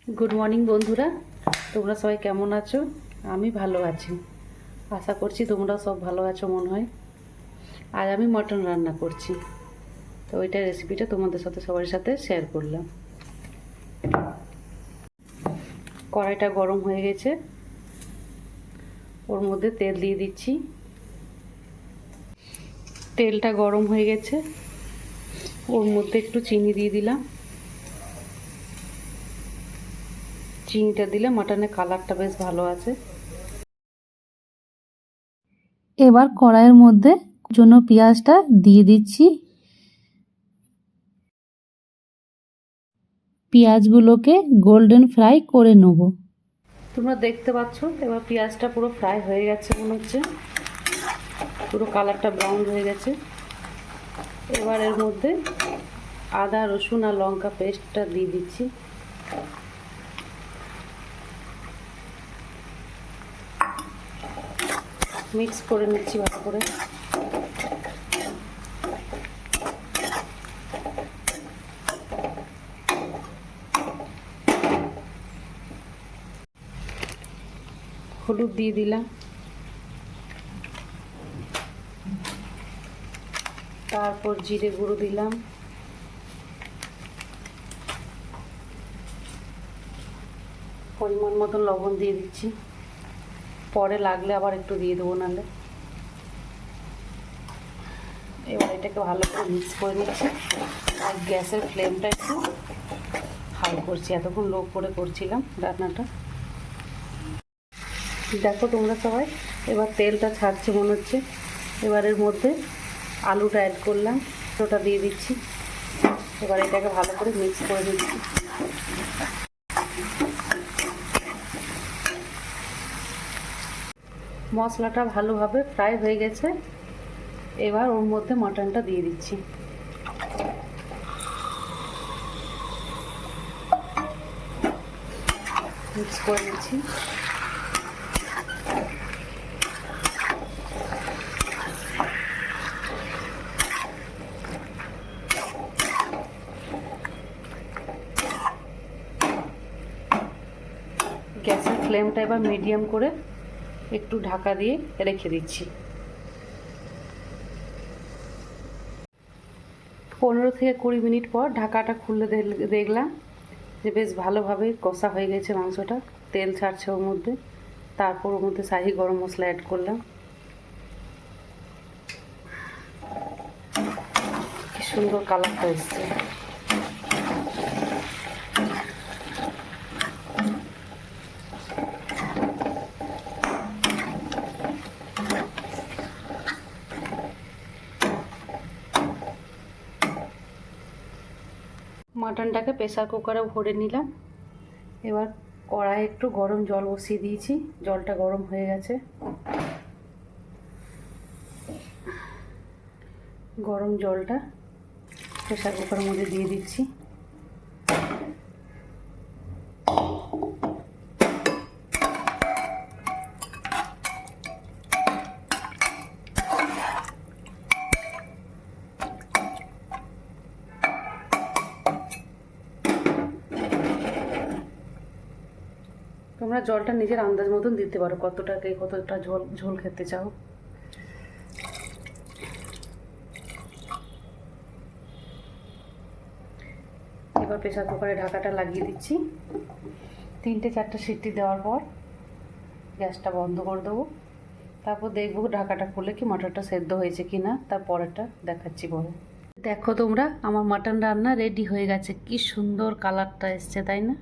Good morning বন্ধুরা, তোমরা সবাই কেমন আছো? আমি ভালো আছি, আশা করছি তোমরা সব ভালো আছো মনে হয়। আজ আমি মটন রান্না করছি, তো ওইটার রেসিপিটা তোমাদের সাথে সবার সাথে শেয়ার করলাম। কড়াইটা গরম হয়ে গেছে, ওর মধ্যে তেল দিয়ে দিচ্ছি। তেলটা গরম হয়ে গেছে, ওর মধ্যে একটু চিনি দিয়ে দিলাম। চিনিটা দিলে মাটনের কালারটা বেশ ভালো আছে। এবার কড়াইয়ের মধ্যে জন্য পেঁয়াজটা দিয়ে দিচ্ছি। পেঁয়াজগুলোকে গোল্ডেন ফ্রাই করে নেব। তোমরা দেখতে পাচ্ছ এবার পেঁয়াজটা পুরো ফ্রাই হয়ে গেছে, মনে হচ্ছে পুরো কালারটা ব্রাউন হয়ে গেছে। এবার এর মধ্যে আদা রসুন আর লঙ্কা পেস্টটা দিয়ে দিচ্ছি। মিক্স করে নিচ্ছি ভালো করে। হলুদ দিয়ে দিলাম, তারপর জিরে গুঁড়ো দিলাম, পরিমাণ মতন লবণ দিয়ে দিচ্ছি। পরে লাগলে আবার একটু দিয়ে দেবো নাহলে। এবার এটাকে ভালো করে মিক্স করে নিচ্ছি। আর গ্যাসের ফ্লেমটা একটু হাই করছি, এতক্ষণ লো করে করছিলাম রান্নাটা। দেখো তোমরা সবাই, এবার তেলটা ছাড়ছে মনে হচ্ছে। এবার এর মধ্যে আলুটা অ্যাড করলাম, ওটা দিয়ে দিচ্ছি। এবার এটাকে ভালো করে মিক্স করে দিচ্ছি। মশলাটা ভালোভাবে ফ্রাই হয়ে গেছে, এবার ওর মধ্যে মাটনটা দিয়ে দিচ্ছি। মিক্স করে নিচ্ছি। গ্যাসের ফ্লেমটা এবার মিডিয়াম করে একটু ঢাকা দিয়ে রেখে দিচ্ছি। 15 থেকে 20 মিনিট পর ঢাকাটা খুলে দেখলাম যে বেশ ভালোভাবে কষা হয়ে গেছে মাংসটা, তেল ছাড়ছে ওর মধ্যে। তারপর ওর মধ্যে শাহি গরম মশলা অ্যাড করলাম। কি সুন্দর কালারটা এসছে। মাটনটাকে প্রেসার কুকারে ভরে নিলাম। এবার কড়াই একটু গরম জল বসিয়ে দিয়েছি, জলটা গরম হয়ে গেছে। গরম জলটা প্রেসার কুকারের মধ্যে দিয়ে দিচ্ছি। তোমরা জলটা নিজের আন্দাজ মতন দিতে পারো, কতটা ঝোল খেতে চাও। এবার প্রেসার কুকারে ঢাকাটা লাগিয়ে দিচ্ছি। 3-4টা সিটি দেওয়ার পর গ্যাসটা বন্ধ করে দেবো। তারপর দেখবো ঢাকাটা খুলে কি মটরটা সেদ্ধ হয়েছে কি না, তারপরেরটা দেখাচ্ছি পরে। দেখো তোমরা, আমার মাটন রান্না রেডি হয়ে গেছে। কি সুন্দর কালারটা এসছে, তাই না?